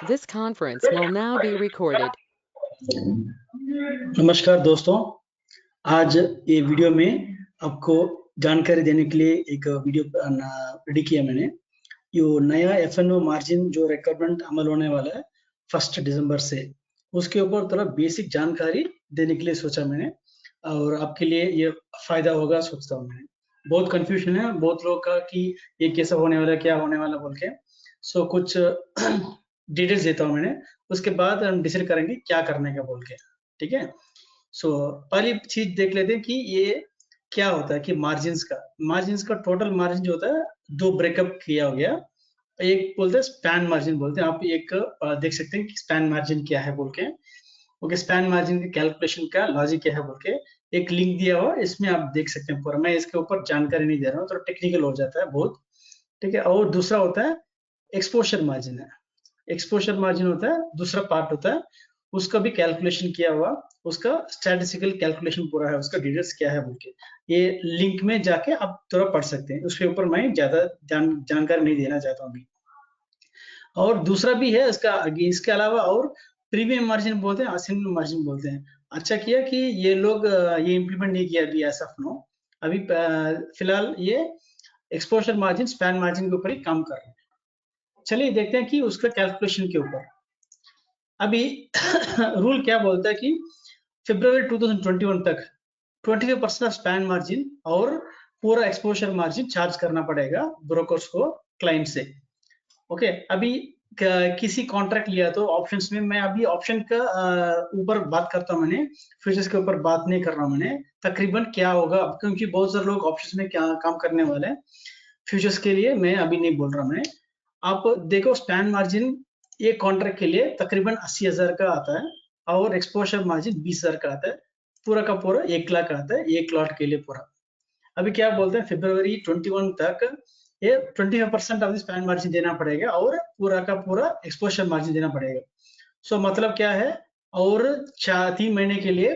This conference will now be recorded. नमस्कार दोस्तों, आज ये वीडियो में आपको जानकारी देने के लिए एक वीडियो रेडी किया मैंने। यो नया एफएनओ मार्जिन जो रिक्वायरमेंट अमल होने वाला है 1 दिसंबर से, उसके ऊपर थोड़ा बेसिक जानकारी देने के लिए सोचा मैंने और आपके लिए ये फायदा होगा सोचता हूँ मैंने। बहुत कंफ्यूजन है बहुत लोग का कि ये कैसा होने वाला है, क्या होने वाला बोल के। सो कुछ डिटेल्स देता हूँ मैंने, उसके बाद हम डिसाइड करेंगे क्या करने का बोल के। ठीक है। सो पहली चीज देख लेते हैं कि ये क्या होता है कि मार्जिन्स का टोटल मार्जिन जो होता है दो ब्रेकअप किया हो गया। एक बोलते हैं स्पैन मार्जिन बोलते हैं, आप एक देख सकते हैं कि स्पैन मार्जिन क्या है बोल के। ओके, स्पैन मार्जिन की कैलकुलेशन का लॉजिक क्या है बोल के एक लिंक दिया हुआ, इसमें आप देख सकते हैं पूरा। मैं इसके ऊपर जानकारी नहीं दे रहा हूँ, थोड़ा टेक्निकल हो जाता है बहुत। ठीक है। और दूसरा होता है एक्सपोजर मार्जिन है। एक्सपोजर मार्जिन होता है दूसरा पार्ट होता है, उसका भी कैलकुलेशन किया हुआ, उसका स्टैटिस्टिकल कैलकुलेशन पूरा है, उसका डिटेल्स क्या है बोल के ये लिंक में जाके आप थोड़ा पढ़ सकते हैं। उसके ऊपर मैं ज्यादा जानकारी नहीं देना चाहता हूँ अभी। और दूसरा भी है इसका, इसके अलावा और प्रीमियम मार्जिन बोलते हैं, असेंडिंग मार्जिन बोलते हैं। अच्छा किया कि ये लोग ये इम्प्लीमेंट नहीं किया अभी एज ऑफ नो। अभी फिलहाल ये एक्सपोजर मार्जिन स्पैन मार्जिन के ऊपर ही काम कर रहे हैं। चलिए देखते हैं कि उसका कैलकुलेशन के ऊपर अभी रूल क्या बोलता है कि फरवरी 2021 तक 25% ऑफ स्पैन मार्जिन और पूरा एक्सपोजर मार्जिन चार्ज करना पड़ेगा ब्रोकर्स को क्लाइंट से। ओके, अभी किसी कॉन्ट्रैक्ट लिया तो ऑप्शंस में, मैं अभी ऑप्शन का ऊपर बात करता हूँ, मैंने फ्यूचर्स के ऊपर बात नहीं कर रहा हूँ मैंने तकरीबन क्या होगा, क्योंकि बहुत सारे लोग ऑप्शंस में क्या काम करने वाले हैं। फ्यूचर्स के लिए मैं अभी नहीं बोल रहा। मैं आप देखो स्पैन मार्जिन एक कॉन्ट्रैक्ट के लिए तकरीबन 80,000 का आता है और एक्सपोजर मार्जिन 20,000 का आता है। पूरा का पूरा 1 लाख आता है एक लॉट के लिए पूरा। अभी क्या बोलते हैं फरवरी 21 तक ये 25% ऑफ द स्पैन मार्जिन देना पड़ेगा और पूरा का पूरा एक्सपोजर मार्जिन देना पड़ेगा। सो मतलब क्या है, और 3 महीने के लिए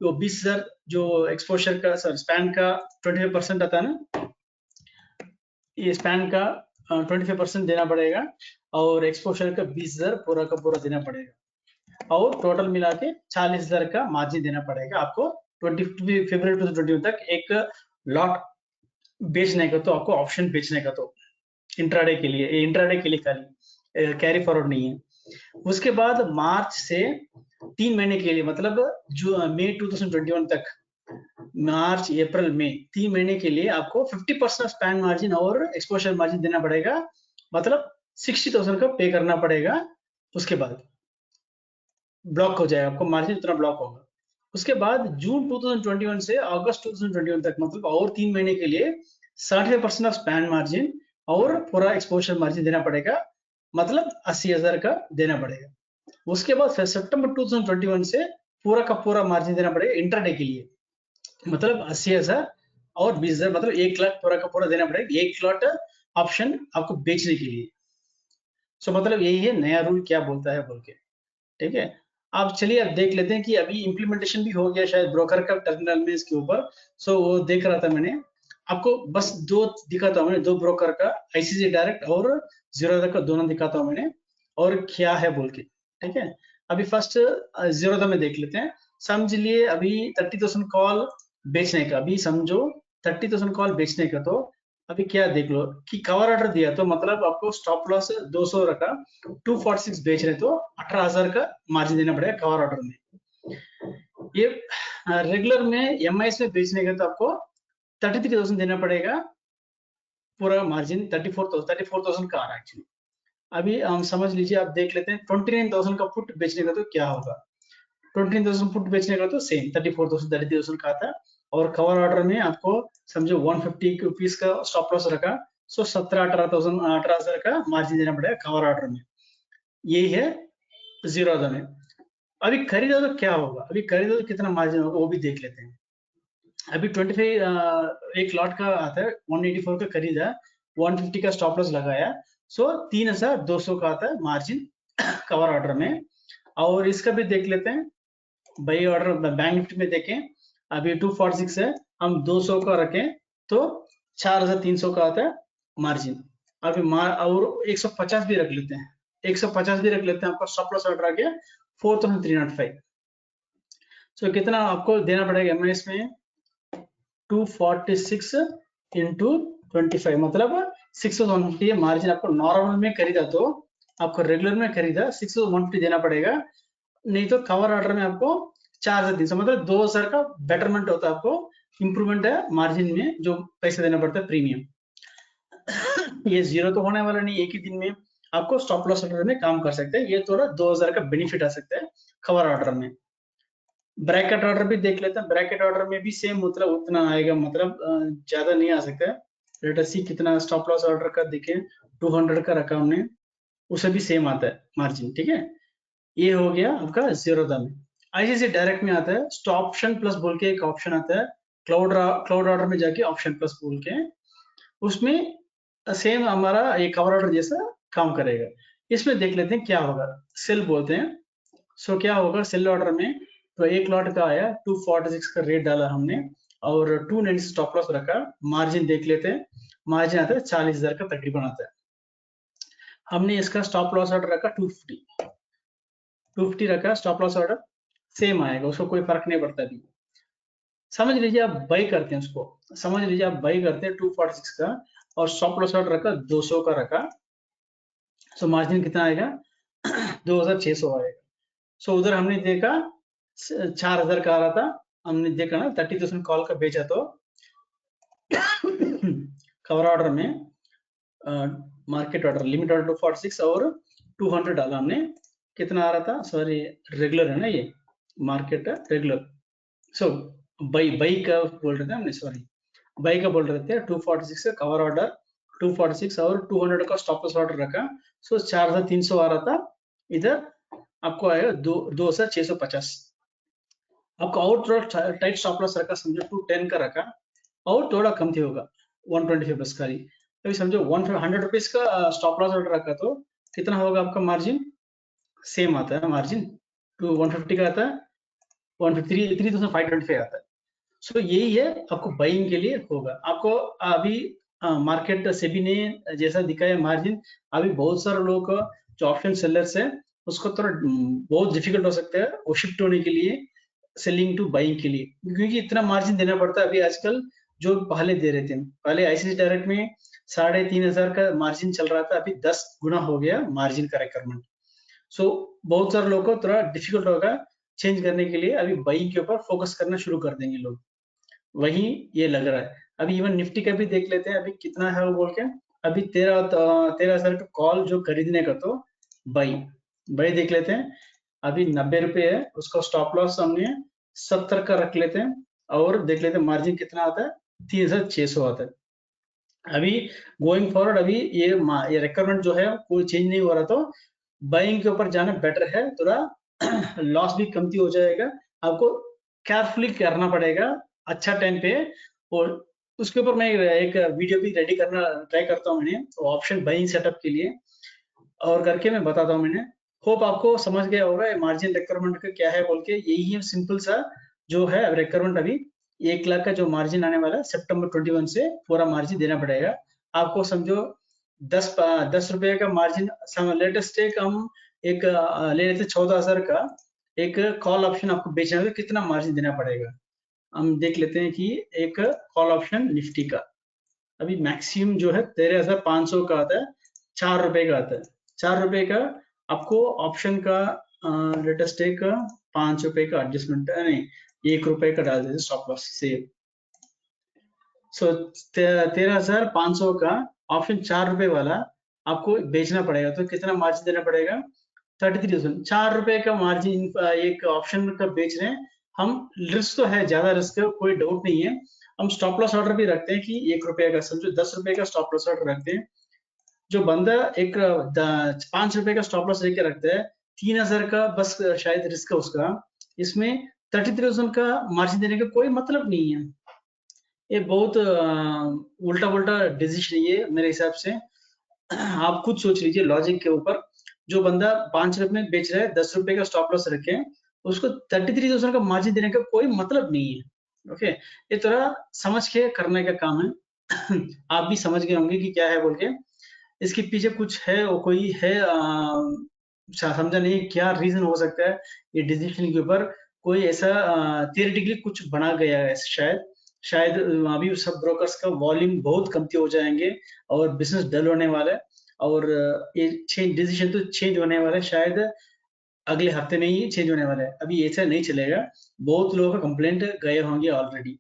वो 20,000 जो एक्सपोजर का स्पैन का 25% आता है ना, ये स्पैन का 25% देना पड़ेगा और एक्सपोजर का 20,000 पूरा का पूरा देना पड़ेगा और टोटल मिला के 40,000 का मार्जिन देना पड़ेगा आपको 20 फरवरी 2021 तक एक लॉट बेचने का। तो आपको ऑप्शन बेचने का तो इंट्राडे के लिए, इंट्राडे के लिए खाली, कैरी फॉरवर्ड नहीं है। उसके बाद मार्च से 3 महीने के लिए, मतलब जो मई 2021 तक, मार्च अप्रैल मई 3 महीने के लिए आपको 50% स्पैन मार्जिन और एक्सपोजर मार्जिन देना पड़ेगा, मतलब 60,000 का पे करना पड़ेगा। उसके बाद ब्लॉक हो जाएगा, आपको मार्जिन उतना ब्लॉक होगा। उसके बाद जून 2021 से अगस्त 2021 तक, मतलब और 3 महीने के लिए 60% ऑफ स्पैन मार्जिन और पूरा एक्सपोजर मार्जिन देना पड़ेगा, मतलब 80,000 का देना पड़ेगा। उसके बाद फिर सितंबर 2021 से पूरा का पूरा मार्जिन देना पड़ेगा इंट्राडे के लिए, मतलब 80,000 और 20,000, मतलब 1 लाख पूरा का पूरा देना पड़ेगा एक लॉट ऑप्शन आपको बेचने के लिए। सो मतलब यही है नया रूल क्या बोलता है बोल के। ठीक है। आप चलिए अब देख लेते हैं कि अभी इम्प्लीमेंटेशन भी हो गया शायद ब्रोकर का टर्मिनल में इसके ऊपर। सो वो देख रहा था मैंने, आपको बस दो दिखाता हूँ मैंने, दो ब्रोकर का, आईसीसी डायरेक्ट और जीरोधा का, दोनों दिखाता हूँ मैंने और क्या है बोल के। ठीक है। अभी फर्स्ट जीरोधा में देख लेते हैं। समझ लिए अभी 30,000 कॉल बेचने का, अभी समझो 30,000 कॉल बेचने का। तो अभी क्या देख लो कि कवर ऑर्डर दिया तो मतलब आपको स्टॉप लॉस 200 रखा, 246 बेच रहे तो 18,000 का मार्जिन देना पड़ेगा कवर ऑर्डर में। ये रेगुलर में एमआईएस में बेचने का तो आपको 33,000 देना पड़ेगा, पूरा मार्जिन 34,000 का आ रहा है एक्चुअली। अभी हम समझ लीजिए, आप देख लेते हैं 29,000 का पुट बेचने का तो क्या होगा। 29,000 पुट बेचने का तो सेम 34,000 33,000 का आता है और कवर ऑर्डर में आपको समझो 150 रुपीज का स्टॉप लॉस रखा, सो 18,000 का मार्जिन देना पड़ेगा कवर ऑर्डर में। यही है जीरोधा में। अभी खरीदा तो क्या होगा, अभी खरीदा तो कितना मार्जिन होगा वो भी देख लेते हैं। अभी 25 एक लॉट का आता है, 184 का खरीदा, 150 का स्टॉप लॉस लगाया, सो 3,200 का आता है मार्जिन कवर ऑर्डर में। और इसका भी देख लेते हैं, बाई ऑर्डर बैंक निफ्टी में देखें, अभी 246 है, हम 200 का रखें तो 4,300 का आता है मार्जिन। अभी और 150 भी रख लेते हैं, 150 भी रख लेते हैं, आपका स्टॉप लॉस ऑर्डर आ गया 4305। सो कितना आपको देना पड़ेगा एमआईएस में 246 इंटू 25, मतलब 6150 मार्जिन। आपको नॉर्मल में खरीदा तो, आपको रेगुलर में खरीदा 6150 देना पड़ेगा, नहीं तो कवर ऑर्डर में आपको 4300, मतलब 2000 का बेटरमेंट होता है, आपको इंप्रूवमेंट है मार्जिन में, जो पैसे देना पड़ता है प्रीमियम। ये जीरो तो होने वाला नहीं, एक ही दिन में आपको स्टॉप लॉस ऑर्डर में काम कर सकते हैं, ये थोड़ा 2000 का बेनिफिट आ सकता है कवर ऑर्डर में। ब्रैकेट ऑर्डर भी देख लेते हैं, ब्रैकेट ऑर्डर में भी सेम मतलब उतना आएगा, मतलब ज्यादा नहीं आ सकता है। लेट अस सी कितना स्टॉप लॉस ऑर्डर का देखें, 200 का रखा हमने, उसे भी सेम आता है मार्जिन, ठीक है। ये हो गया आपका जीरोधा में। आईसीसी डायरेक्ट में आता है स्टॉप ऑप्शन प्लस बोल के एक ऑप्शन आता है, क्लाउड ऑर्डर में जाके ऑप्शन प्लस बोल के, उसमें सेम हमारा एक कवर ऑर्डर जैसा काम करेगा। इसमें देख लेते हैं क्या होगा, सेल बोलते हैं। सो क्या होगा सेल ऑर्डर में, तो एक लॉट का आया 246 का रेट डाला हमने, और 290 स्टॉप लॉस रखा। मार्जिन देख लेते हैं, मार्जिन आता है 40,000 का तकरीबन आता है। हमने इसका स्टॉप लॉस ऑर्डर रखा 250 रखा स्टॉप लॉस ऑर्डर, सेम आएगा, उसको कोई फर्क नहीं पड़ता अभी। समझ लीजिए आप बाई करते हैं उसको, समझ लीजिए आप बाई करते हैं 246 का, और स्टॉप लॉस ऑर्डर रखा 200 का रखा। सो मार्जिन कितना आएगा 2600 आएगा। सो उधर हमने देखा 4000 का आ रहा था, हमने देखा ना 30,000 कॉल का बेचा, तो कवर ऑर्डर में मार्केट ऑर्डर लिमिट ऑर्डर 246 और 200 डाला हमने, कितना आ रहा था, सॉरी रेगुलर है ना ये, मार्केट रेगुलर। सो बाई का बोल रहे थे हमने, सॉरी बाई का बोल रहे थे, 246 का कवर ऑर्डर, 246 और 200 का स्टॉप लॉस ऑर्डर रखा। सो 4300 आ रहा था, इधर आपको आएगा 2650। आपको और थोड़ा टाइट स्टॉप लॉस रखा, समझो 210 का रखा, और थोड़ा कम थी होगा 125 बस खाली। अभी समझो 100 रुपीज का स्टॉप लॉस ऑर्डर रखा, तो कितना होगा आपका मार्जिन, सेम आता है मार्जिन, 150 का आता है, 3525 आता है। सो यही है आपको बाइंग के लिए होगा। आपको अभी मार्केट सेबी ने जैसा दिखाया मार्जिन, अभी बहुत सारे लोग जो ऑप्शन सेलर्स है, उसको थोड़ा बहुत डिफिकल्ट हो सकता है वो शिफ्ट होने के लिए सेलिंग टू बाइंग के लिए, क्योंकि इतना मार्जिन देना पड़ता है अभी आजकल, जो पहले दे रहे थे। पहले आईसीसी डायरेक्ट में 3500 का मार्जिन चल रहा था, अभी 10 गुना हो गया मार्जिन का रिक्वायरमेंट। सो बहुत सारे लोगों को थोड़ा डिफिकल्ट होगा चेंज करने के लिए, अभी बाइंग के ऊपर फोकस करना शुरू कर देंगे लोग, वही ये लग रहा है। अभी इवन निफ्टी का भी देख लेते हैं, अभी कितना है वो बोल के, अभी 13,000 का कॉल जो खरीदने का, तो बाई बाई देख लेते हैं, अभी 90 रुपये है, उसका स्टॉप लॉस हमने 70 का रख लेते हैं, और देख लेते हैं मार्जिन कितना आता है, 3600 आता है। अभी गोइंग फॉरवर्ड अभी ये रिक्वायरमेंट जो है कोई चेंज नहीं हो रहा, तो बाइंग के ऊपर जाना बेटर है, थोड़ा लॉस भी कमती हो जाएगा। आपको केयरफुली करना पड़ेगा अच्छा टाइम पे, और उसके ऊपर मैं एक वीडियो भी रेडी करना ट्राई करता हूँ मैंने, ऑप्शन बाइंग सेटअप के लिए, और करके मैं बताता हूँ मैंने। होप आपको समझ गया होगा मार्जिन रिक्वायरमेंट का क्या है बोल के, यही है सिंपल सा जो है रिक्वायरमेंट। अभी 1 लाख का जो मार्जिन आने वाला है सितंबर 21 से पूरा मार्जिन देना पड़ेगा आपको। समझो 10 रुपए का मार्जिन, लेटेस्ट एक हम एक ले लेते 14,000 का एक कॉल ऑप्शन आपको बेचना है, तो कितना मार्जिन देना पड़ेगा हम देख लेते हैं। कि एक कॉल ऑप्शन निफ्टी का अभी मैक्सिमम जो है 13,500 का आता है, 4 रुपए का आता है, 4 रुपए का आपको ऑप्शन का लेटेस्ट एक 5 रुपए का एडजस्टमेंट नहीं, 1 रुपए का डाल देते स्टॉप लॉस से। सो 13,500 का ऑप्शन 4 रुपए वाला आपको बेचना पड़ेगा, तो कितना मार्जिन देना पड़ेगा, 33,000। 4 रुपए का मार्जिन एक ऑप्शन का बेच रहे हैं हम, रिस्क तो है, ज्यादा रिस्क है, कोई डाउट नहीं है। हम स्टॉप लॉस ऑर्डर भी रखते हैं कि 1 रुपए का, समझो 10 रुपए का स्टॉप लॉस ऑर्डर रखते हैं। जो बंदा एक 5 रुपए का स्टॉप लॉस लेके रखता है, 3,000 का बस शायद रिस्क है उसका, इसमें 33,000 का मार्जिन देने का कोई मतलब नहीं है। ये बहुत उल्टा उल्टा डिसीजन है ये मेरे हिसाब से। आप खुद सोच लीजिए लॉजिक के ऊपर, जो बंदा 5 रुपए में बेच रहा है, 10 रुपए का स्टॉप लॉस रखे, उसको 33,000 का मार्जिन देने का कोई मतलब नहीं है। ओके, ये थोड़ा समझ के करने का काम है। आप भी समझ गए होंगे कि क्या है बोल के। इसके पीछे कुछ है, वो कोई है समझा नहीं क्या रीजन हो सकता है ये डिसीजन के ऊपर। कोई ऐसा थियरेटिकली कुछ बना गया है शायद। शायद अभी सब ब्रोकर्स का वॉल्यूम बहुत कमती हो जाएंगे और बिजनेस डल होने वाला है। और ये चेंज डिसीजन तो चेंज होने वाला है, शायद अगले हफ्ते में ही चेंज होने वाला है। अभी ऐसा नहीं चलेगा, बहुत लोगों का कंप्लेंट गए होंगे ऑलरेडी।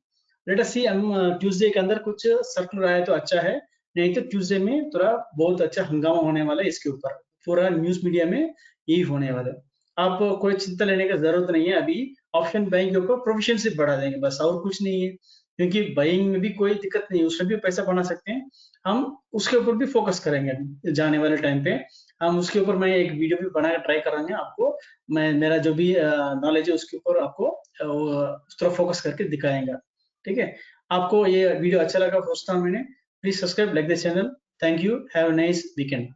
लेट अस सी, हम ट्यूसडे के अंदर कुछ सर्कुलर आया तो अच्छा है, नहीं तो ट्यूसडे में थोड़ा बहुत अच्छा हंगामा होने वाला है इसके ऊपर। पूरा न्यूज मीडिया में यही होने वाला है। आप कोई चिंता लेने की जरूरत नहीं है। अभी ऑप्शन बाइंग के ऊपर प्रोफिशिएंसी बढ़ा देंगे बस, और कुछ नहीं है। क्योंकि बाइंग में भी कोई दिक्कत नहीं है, उसमें भी पैसा बना सकते हैं। हम उसके ऊपर भी फोकस करेंगे अभी जाने वाले टाइम पे। हम उसके ऊपर मैं एक वीडियो भी बना के ट्राई करेंगे आपको। मैं मेरा जो भी नॉलेज है उसके ऊपर आपको उस तरह फोकस करके दिखाएंगे। ठीक है। आपको ये वीडियो अच्छा लगा सोचता हूँ मैंने। Please subscribe like this channel. Thank you, have a nice weekend.